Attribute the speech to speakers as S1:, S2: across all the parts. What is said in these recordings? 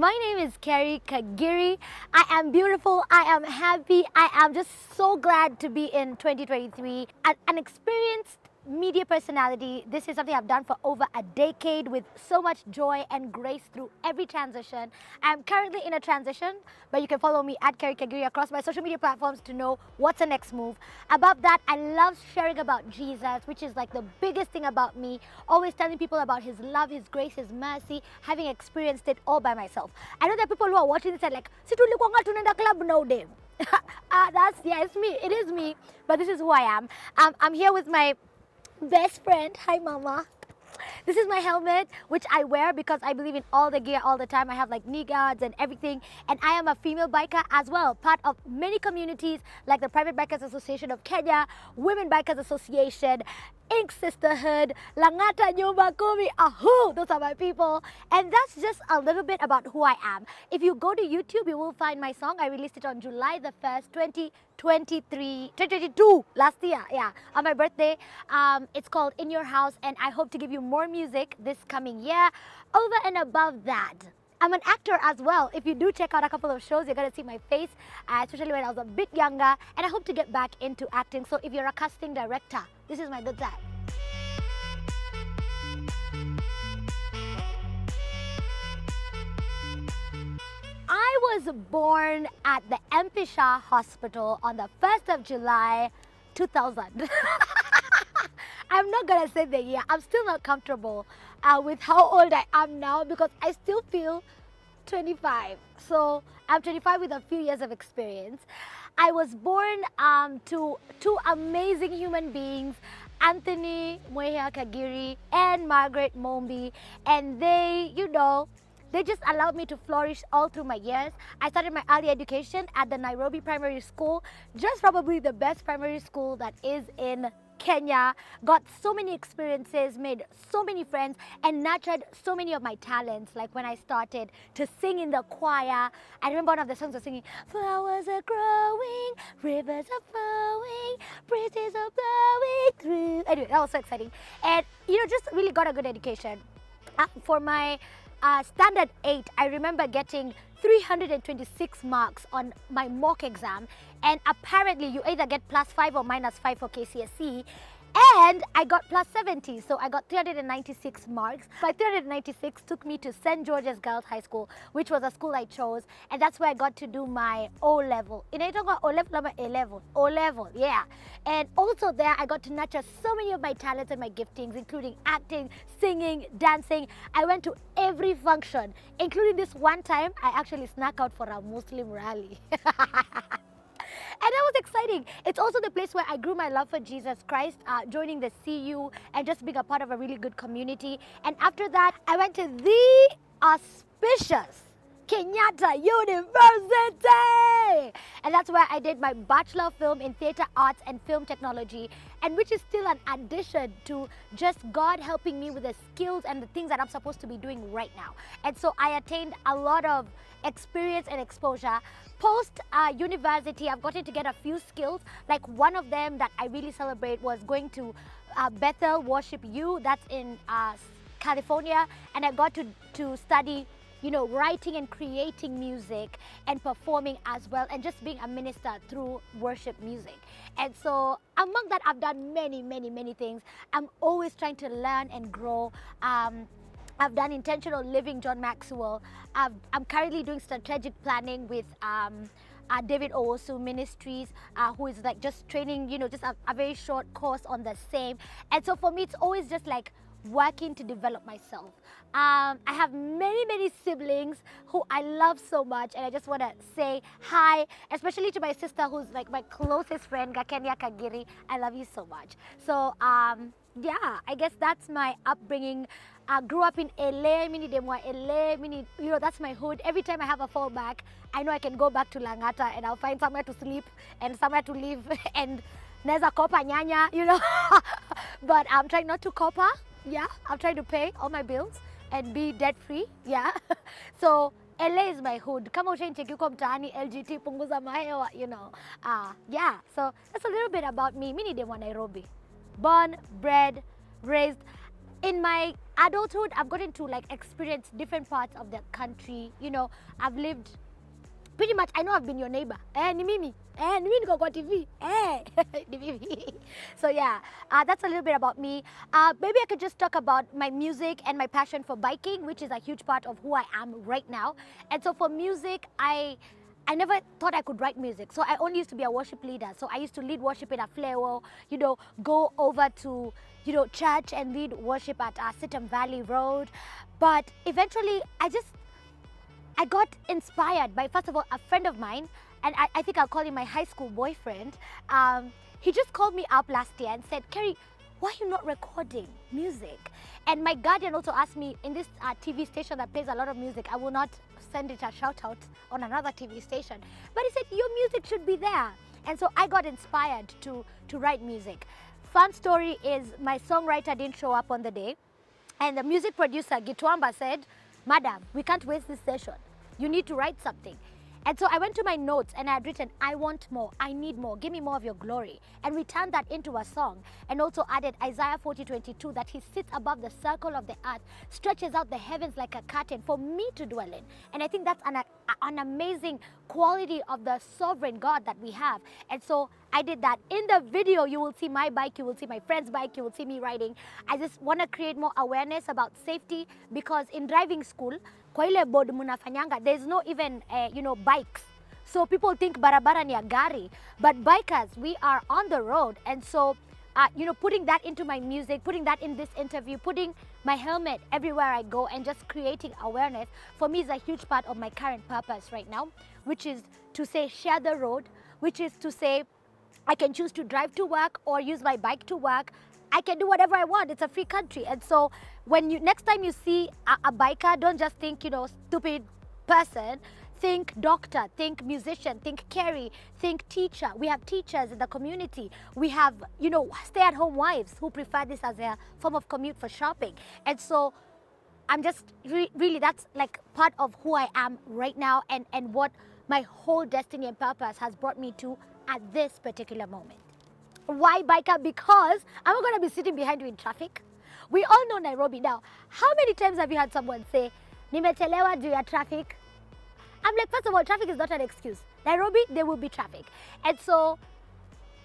S1: My name is Kagiri. I am beautiful. I am happy. I am just so glad to be in 2023. An experienced media personality. This is something I've done for over a decade with so much joy and grace through every transition. I'm currently in a transition, but you can follow me at Kagiri across my social media platforms to know what's the next move. Above that, I love sharing about Jesus, which is like the biggest thing about me. Always telling people about His love, His grace, His mercy, having experienced it all by myself. I know there are people who are watching this and like, "Si tulikuwa tunaenda club nowadays." It's me. It is me. But this is who I am. I'm here with my best friend. Hi, Mama. This is my helmet, which I wear because I believe in all the gear all the time. I have like knee guards and everything. And I am a female biker as well, part of many communities like the Private Bikers Association of Kenya, Women Bikers Association, Ink Sisterhood, Langata Nyumba Kumi, Ahu! Those are my people. And that's just a little bit about who I am. If you go to YouTube, you will find my song. I released it on July the 1st, 2022, last year, on my birthday. It's called In Your House, and I hope to give you more music this coming year. Over and above that, I'm an actor as well. If you do check out a couple of shows, you're going to see my face, especially when I was a bit younger, and I hope to get back into acting. So if you're a casting director, this is my good time. I was born at the Empisha Hospital on the 1st of July, 2000. I'm not gonna say the year. I'm still not comfortable with how old I am now because I still feel 25. So I'm 25 with a few years of experience. I was born to two amazing human beings, Anthony Mweha Kagiri and Margaret Mombi, and they just allowed me to flourish all through my years. I started my early education at the Nairobi Primary School, just probably the best primary school that is in Kenya. Got so many experiences, made so many friends, and nurtured so many of my talents. Like when I started to sing in the choir, I remember one of the songs was singing, "Flowers are growing, rivers are flowing, breezes are blowing through." Anyway, that was so exciting. And just really got a good education. For my standard 8, I remember getting 326 marks on my mock exam, and apparently you either get +5 or -5 for KCSE, and I got +70, so I got 396 marks. My 396 took me to St. George's Girls High School, which was a school I chose, and that's where I got to do my O-level. O-level, yeah. And also there, I got to nurture so many of my talents and my giftings, including acting, singing, dancing. I went to every function, including this one time, I actually snuck out for a Muslim rally. And that was exciting. It's also the place where I grew my love for Jesus Christ, joining the CU and just being a part of a really good community. And after that, I went to the auspicious Kenyatta University! And that's where I did my Bachelor of Film in Theatre Arts and Film Technology, and which is still an addition to just God helping me with the skills and the things that I'm supposed to be doing right now. And so I attained a lot of experience and exposure. Post university, I've gotten to get a few skills. Like one of them that I really celebrate was going to Bethel Worship U, that's in California, and I got to study writing and creating music and performing as well, and just being a minister through worship music. And so among that, I've done many, many, many things. I'm always trying to learn and grow. I've done intentional living, John Maxwell. I'm currently doing strategic planning with David Owosu Ministries, who is like just training, just a very short course on the same. And so for me, it's always just like working to develop myself. I have many, many siblings who I love so much, and I just want to say hi, especially to my sister who's like my closest friend, Gakenya Kagiri. I love you so much. So yeah, I guess that's my upbringing. I grew up in LA, that's my hood. Every time I have a fallback, I know I can go back to Langata and I'll find somewhere to sleep and somewhere to live and neza kopa nyanya, But I'm trying not to kopa. Yeah, I'm trying to pay all my bills and be debt free. Yeah. So LA is my hood. Kama ushaincheki uko mtaani, LGT punguza mahewa, yeah. So that's a little bit about me. Mimi ni demu wa Nairobi. Born, bred, raised. In my adulthood, I've gotten to like experience different parts of the country. You know, I've lived pretty much. I know I've been your neighbor. Ni mimi. Ni mimi niko kwa TV. Ni mimi. So yeah, that's a little bit about me. Maybe I could just talk about my music and my passion for biking, which is a huge part of who I am right now. And so for music, I never thought I could write music. So I only used to be a worship leader. So I used to lead worship in a fleo, you know, go over to, you know, church and lead worship at Sitam Valley Road. But eventually I got inspired by, first of all, a friend of mine, and I think I'll call him my high school boyfriend. He just called me up last year and said, Kerry, why are you not recording music? And my guardian also asked me, in this TV station that plays a lot of music, I will not send it a shout out on another TV station, but he said, your music should be there. And so I got inspired to write music. Fun story is my songwriter didn't show up on the day, and the music producer, Gitwamba, said, Madam, we can't waste this session. You need to write something. And so I went to my notes and I had written, I want more, I need more, give me more of your glory. And we turned that into a song, and also added Isaiah 40:22, that he sits above the circle of the earth, stretches out the heavens like a curtain for me to dwell in. And I think that's an amazing quality of the sovereign God that we have. And so I did that. In the video, you will see my bike, you will see my friend's bike, you will see me riding. I just want to create more awareness about safety, because in driving school, kwa ile board munafanyanga, there's no even, you know, bikes. So people think barabara ni ya gari, but bikers, we are on the road. And so, you know, putting that into my music, putting that in this interview, putting my helmet everywhere I go, and just creating awareness, for me is a huge part of my current purpose right now, which is to say share the road, which is to say I can choose to drive to work or use my bike to work. I can do whatever I want. It's a free country. And so when you, next time you see a biker, don't just think, you know, stupid person. Think doctor, think musician, think carry, think teacher. We have teachers in the community. We have, you know, stay-at-home wives who prefer this as a form of commute for shopping. And so I'm just really, that's like part of who I am right now, and what my whole destiny and purpose has brought me to at this particular moment. Why biker? Because I'm not going to be sitting behind you in traffic. We all know Nairobi now. How many times have you had someone say, nimechelewa juu ya traffic? I'm like, first of all, traffic is not an excuse. Nairobi, there will be traffic. And so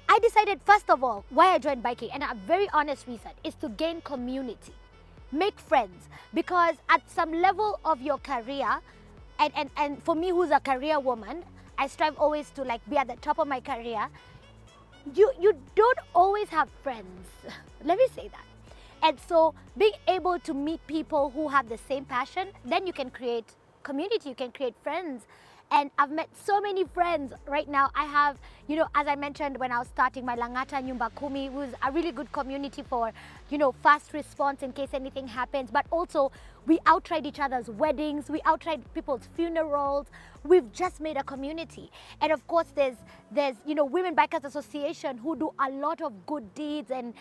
S1: I decided, first of all, why I joined biking, and a very honest reason, is to gain community, make friends. Because at some level of your career, and for me who's a career woman, I strive always to like be at the top of my career. You don't always have friends. Let me say that. And so being able to meet people who have the same passion, then you can create community, you can create friends. And I've met so many friends right now. I have, you know, as I mentioned when I was starting, my Langata Nyumba Kumi, who's a really good community for, you know, fast response in case anything happens. But also, we outright each other's weddings, we outright people's funerals. We've just made a community. And of course, there's you know, Women Bikers Association, who do a lot of good deeds and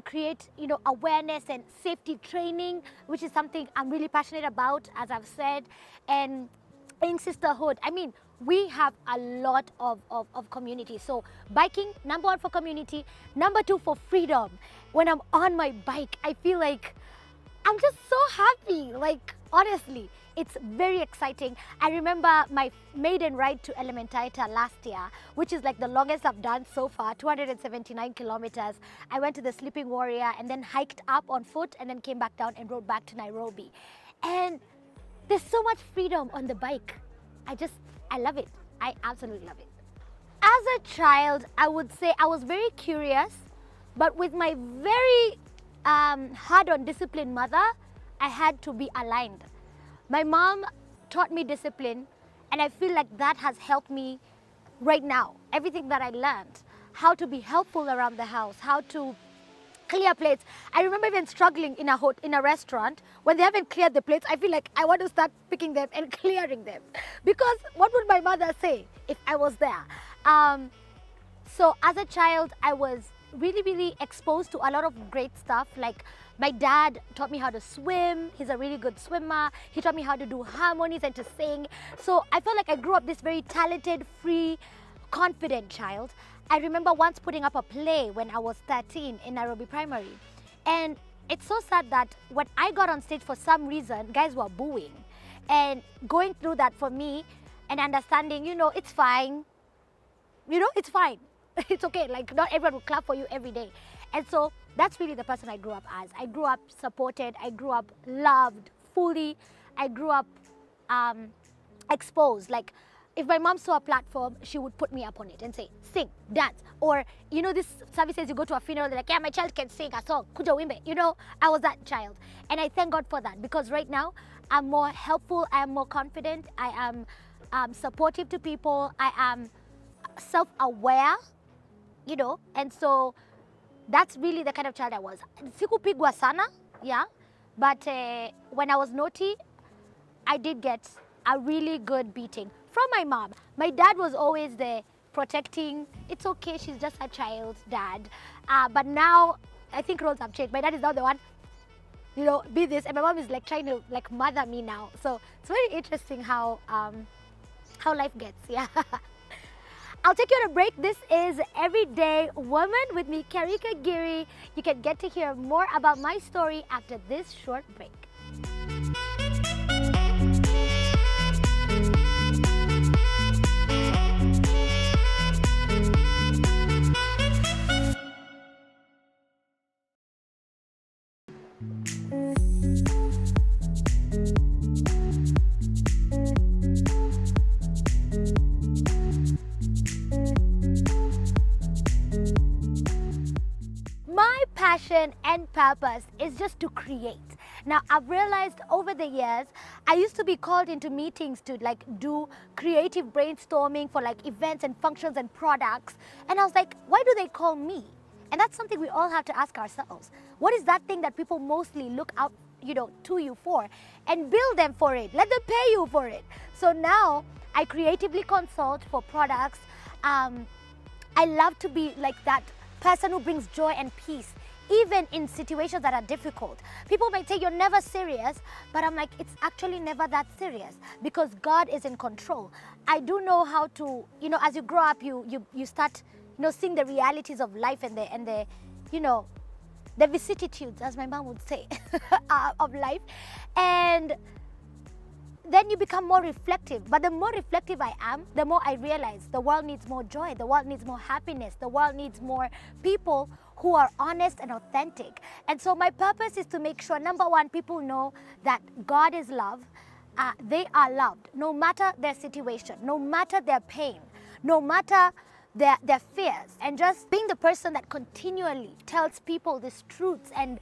S1: create, you know, awareness and safety training, which is something I'm really passionate about, as I've said. And in sisterhood, I mean, we have a lot of community. So biking, number one for community, number two for freedom. When I'm on my bike, I feel like I'm just so happy. Like, honestly, it's very exciting. I remember my maiden ride to Elementaita last year, which is like the longest I've done so far, 279 kilometers. I went to the Sleeping Warrior and then hiked up on foot and then came back down and rode back to Nairobi. And there's so much freedom on the bike. I love it. I absolutely love it. As a child, I would say I was very curious, but with my very hard on discipline mother, I had to be aligned. My mom taught me discipline, and I feel like that has helped me right now. Everything that I learned, how to be helpful around the house, how to clear plates. I remember even struggling in a restaurant when they haven't cleared the plates. I feel like I want to start picking them and clearing them, because what would my mother say if I was there? So as a child, I was really exposed to a lot of great stuff. Like, my dad taught me how to swim. He's a really good swimmer. He taught me how to do harmonies and to sing. So I felt like I grew up this very talented, free, confident child. I remember once putting up a play when I was 13 in Nairobi Primary. And it's so sad that when I got on stage, for some reason, guys were booing. And going through that for me and understanding, it's fine. It's fine. It's okay. Like, not everyone will clap for you every day. And so that's really the person I grew up as. I grew up supported. I grew up loved fully. I grew up exposed. Like, if my mom saw a platform, she would put me up on it and say, sing, dance. Or, this services, you go to a funeral, they're like, yeah, my child can sing a song. Kuja wimbe. I was that child. And I thank God for that, because right now, I'm more helpful. I am more confident. I am supportive to people. I am self-aware, and so that's really the kind of child I was. Sikupigwa sana, yeah, but when I was naughty, I did get a really good beating from my mom. My dad was always there protecting. It's okay, she's just a child, dad. But now, I think roles have changed. My dad is now the one, be this, and my mom is like trying to like mother me now. So it's very interesting how life gets, yeah. I'll take you on a break. This is Everyday Woman with me, Kagiri. You can get to hear more about my story after this short break. Passion and purpose is just to create. Now, I've realized over the years, I used to be called into meetings to like do creative brainstorming for like events and functions and products. And I was like, why do they call me? And that's something we all have to ask ourselves. What is that thing that people mostly look out, to you for? And bill them for it. Let them pay you for it. So now I creatively consult for products. I love to be like that person who brings joy and peace, even in situations that are difficult. People might say you're never serious, but I'm like, it's actually never that serious, because God is in control. I do know how to, as you grow up, you start, seeing the realities of life and the the vicissitudes, as my mom would say, of life. And then you become more reflective. But the more reflective I am, the more I realize the world needs more joy, the world needs more happiness, the world needs more people who are honest and authentic. And so my purpose is to make sure, number one, people know that God is love. They are loved, no matter their situation, no matter their pain, no matter their fears. And just being the person that continually tells people these truths and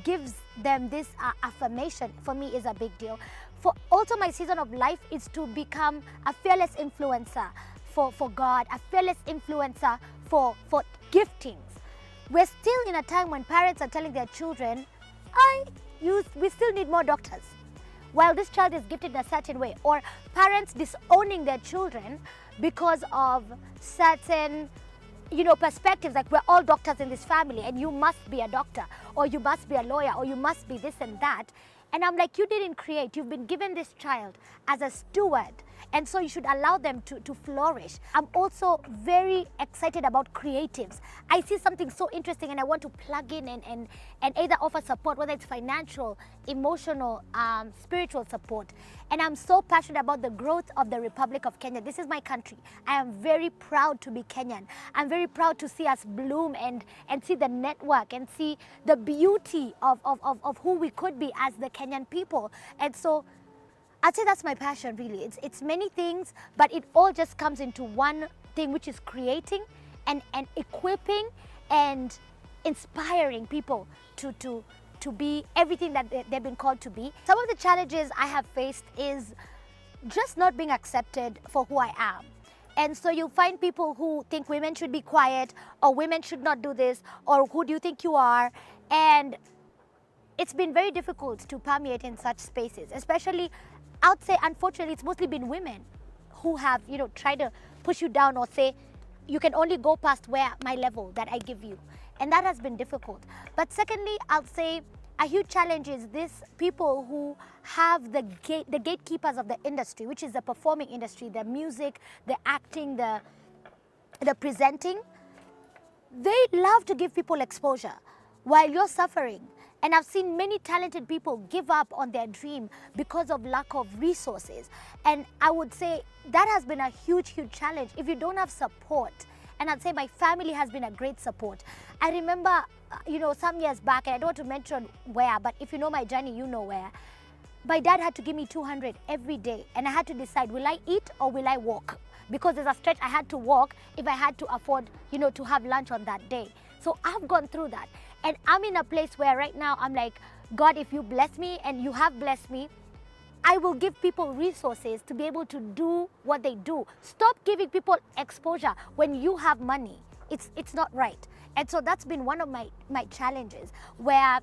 S1: gives them this affirmation, for me, is a big deal. For also, my season of life is to become a fearless influencer for God, a fearless influencer for giftings. We're still in a time when parents are telling their children, we still need more doctors, while this child is gifted in a certain way. Or parents disowning their children because of certain perspectives, like we're all doctors in this family and you must be a doctor, or you must be a lawyer, or you must be this and that. And I'm like, you didn't create. You've been given this child as a steward. And so you should allow them to flourish. I'm also very excited about creatives. I see something so interesting and I want to plug in and either offer support, whether it's financial, emotional, spiritual support. And I'm so passionate about the growth of the Republic of Kenya. This is my country. I am very proud to be Kenyan. I'm very proud to see us bloom and see the network and see the beauty of who we could be as the Kenyan people. And so I'd say that's my passion, really. It's many things, but it all just comes into one thing, which is creating and equipping and inspiring people to be everything that they've been called to be. Some of the challenges I have faced is just not being accepted for who I am. And so you find people who think women should be quiet, or women should not do this, or who do you think you are? And it's been very difficult to permeate in such spaces, especially, I would say, unfortunately, it's mostly been women who have, tried to push you down or say, you can only go past where my level that I give you. And that has been difficult. But secondly, I'll say a huge challenge is this: people who have the gatekeepers of the industry, which is the performing industry, the music, the acting, the presenting. They love to give people exposure while you're suffering. And I've seen many talented people give up on their dream because of lack of resources. And I would say that has been a huge, huge challenge. If you don't have support, and I'd say my family has been a great support. I remember, some years back, and I don't want to mention where, but if you know my journey, you know where. My dad had to give me 200 every day, and I had to decide, will I eat or will I walk? Because there's a stretch I had to walk if I had to afford, to have lunch on that day. So I've gone through that. And I'm in a place where right now I'm like, God, if you bless me and you have blessed me, I will give people resources to be able to do what they do. Stop giving people exposure when you have money. It's not right. And so that's been one of my challenges, where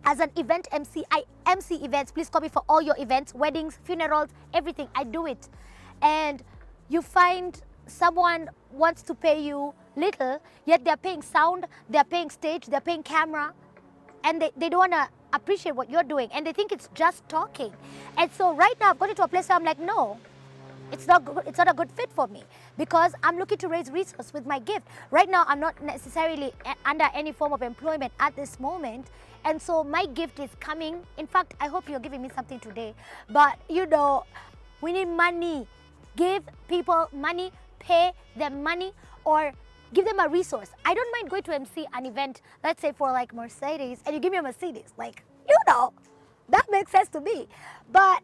S1: as an event MC, I MC events. Please call me for all your events, weddings, funerals, everything. I do it. And you find someone wants to pay you little, yet they're paying sound, they're paying stage, they're paying camera, and they don't want to appreciate what you're doing, and they think it's just talking. And so right now I've got into a place where I'm like, no, it's not good, it's not a good fit for me, because I'm looking to raise resources with my gift. Right now I'm not necessarily under any form of employment at this moment, and so my gift is coming. In fact, I hope you're giving me something today, but we need money. Give people money, pay them money, or give them a resource. I don't mind going to MC an event, let's say for like Mercedes, and you give me a Mercedes. Like, that makes sense to me. But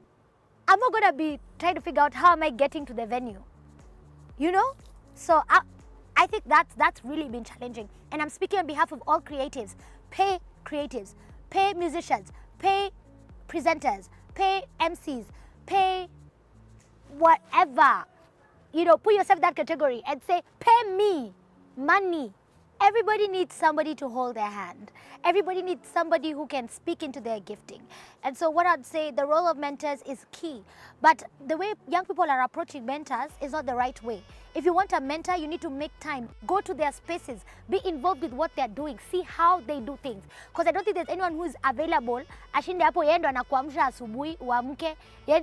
S1: I'm not gonna be trying to figure out how am I getting to the venue. So I think that's really been challenging. And I'm speaking on behalf of all creatives. Pay creatives, pay musicians, pay presenters, pay MCs, pay whatever. Put yourself in that category and say, pay me money. Everybody needs somebody to hold their hand. Everybody needs somebody who can speak into their gifting. And so what I'd say, the role of mentors is key. But the way young people are approaching mentors is not the right way. If you want a mentor, you need to make time. Go to their spaces. Be involved with what they're doing. See how they do things. Because I don't think there's anyone who is available. Ashinde hapo yeye ndo anakuamsha asubuhi uamke.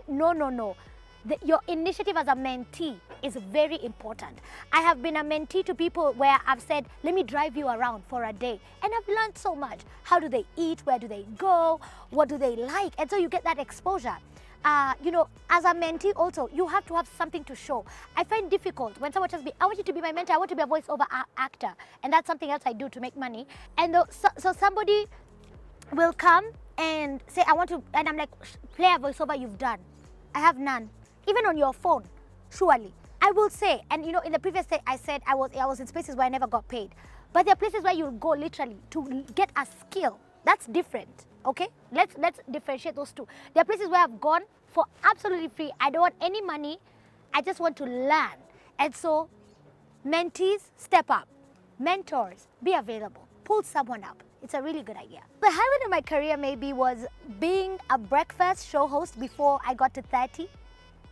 S1: No. Your initiative as a mentee is very important. I have been a mentee to people where I've said, let me drive you around for a day. And I've learned so much. How do they eat? Where do they go? What do they like? And so you get that exposure. As a mentee also, you have to have something to show. I find difficult when someone tells me, I want you to be my mentor, I want to be a voiceover actor. And that's something else I do to make money. And so somebody will come and say, I want to, and I'm like, play a voiceover you've done. I have none. Even on your phone, surely. I will say, and in the previous day I said I was in spaces where I never got paid. But there are places where you'll go literally to get a skill. That's different, okay? Let's differentiate those two. There are places where I've gone for absolutely free. I don't want any money. I just want to learn. And so, mentees, step up. Mentors, be available. Pull someone up. It's a really good idea. The highlight of my career maybe was being a breakfast show host before I got to 30.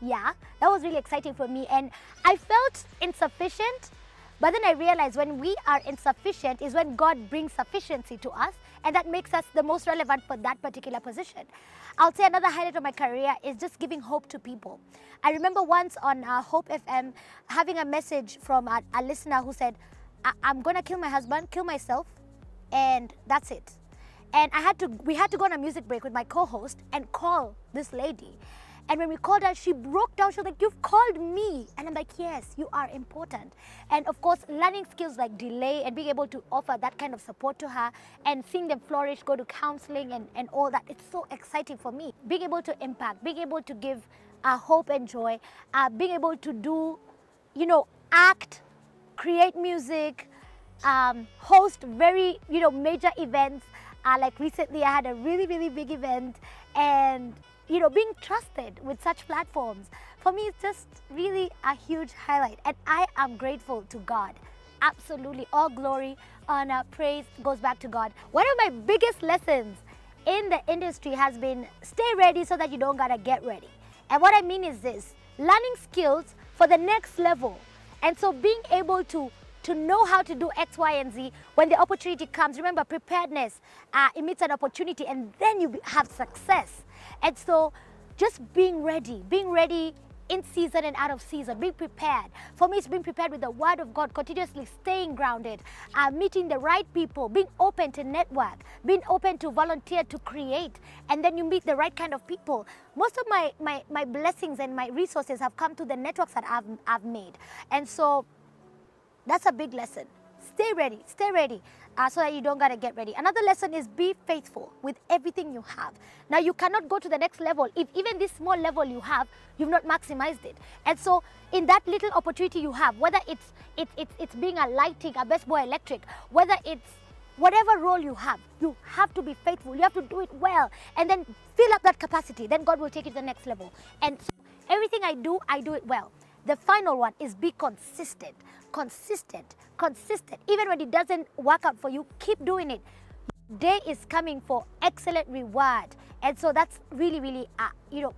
S1: Yeah, that was really exciting for me, and I felt insufficient, but then I realized when we are insufficient is when God brings sufficiency to us, and that makes us the most relevant for that particular position. I'll say another highlight of my career is just giving hope to people. I remember once on Hope FM having a message from a listener who said, I'm gonna kill my husband, kill myself, and that's it. And we had to go on a music break with my co-host and call this lady. And when we called her, she broke down. She was like, you've called me. And I'm like, yes, you are important. And of course, learning skills like delay and being able to offer that kind of support to her and seeing them flourish, go to counseling and all that. It's so exciting for me. Being able to impact, being able to give hope and joy, being able to do, act, create music, host very, major events. Like recently I had a really, really big event, and being trusted with such platforms, for me, it's just really a huge highlight. And I am grateful to God. Absolutely. All glory, honor, praise goes back to God. One of my biggest lessons in the industry has been stay ready so that you don't gotta get ready. And what I mean is this, learning skills for the next level. And so being able to know how to do X, Y, and Z when the opportunity comes. Remember, preparedness, it meets an opportunity, and then you have success. And so just being ready in season and out of season, being prepared. For me, it's being prepared with the word of God, continuously staying grounded, meeting the right people, being open to network, being open to volunteer, to create, and then you meet the right kind of people. Most of my blessings and my resources have come to the networks that I've made. And so that's a big lesson. Stay ready so that you don't gotta get ready. Another lesson is be faithful with everything you have. Now you cannot go to the next level if even this small level you have, you've not maximized it. And so in that little opportunity you have, whether it's being a lighting, a best boy electric, whether it's whatever role you have to be faithful. You have to do it well and then fill up that capacity. Then God will take it to the next level. And so everything I do it well. The final one is be consistent. Even when it doesn't work out for you, keep doing it. Day is coming for excellent reward. And so that's really,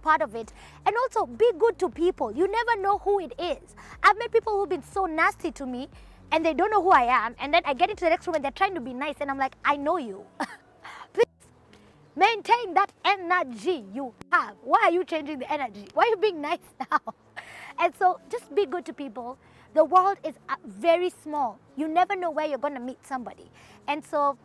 S1: part of it. And also be good to people. You never know who it is. I've met people who've been so nasty to me and they don't know who I am. And then I get into the next room and they're trying to be nice. And I'm like, I know you. Please maintain that energy you have. Why are you changing the energy? Why are you being nice now? And so just be good to people. The world is very small. You never know where you're going to meet somebody. And so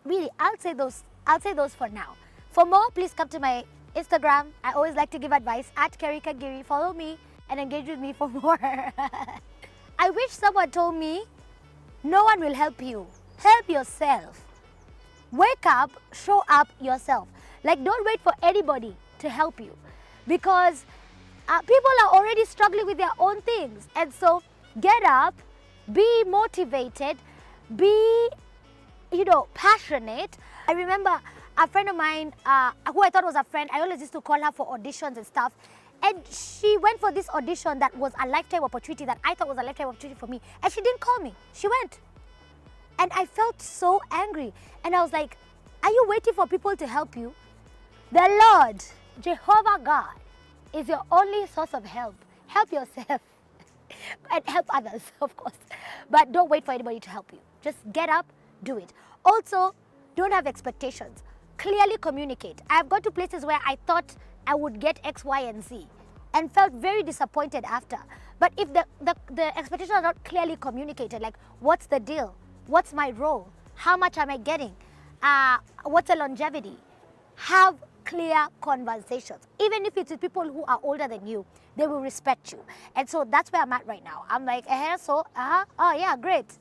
S1: really, I'll say those for now. For more, please come to my Instagram. I always like to give advice at Kagiri. Follow me and engage with me for more. I wish someone told me, no one will help you. Help yourself. Wake up, show up yourself. Like, don't wait for anybody to help you, because people are already struggling with their own things. And so get up, be motivated, be, passionate. I remember a friend of mine who I thought was a friend. I always used to call her for auditions and stuff. And she went for this audition that was a lifetime opportunity that I thought was a lifetime opportunity for me. And she didn't call me. She went. And I felt so angry. And I was like, are you waiting for people to help you? The Lord, Jehovah God, is your only source of help. Help yourself. And help others, of course. But don't wait for anybody to help you. Just get up, do it. Also, don't have expectations. Clearly communicate. I've got to places where I thought I would get X, Y, and Z and felt very disappointed after. But if the expectations are not clearly communicated, like what's the deal? What's my role? How much am I getting? What's the longevity? Have clear conversations. Even if it's with people who are older than you, they will respect you. And so that's where I'm at right now. I'm like, oh yeah, great.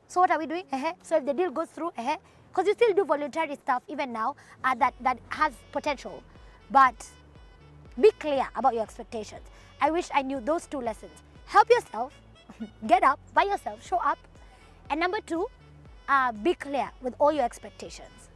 S1: So what are we doing? So if the deal goes through, because you still do voluntary stuff even now that has potential. But be clear about your expectations. I wish I knew those two lessons. Help yourself, get up by yourself, show up. And number two, be clear with all your expectations.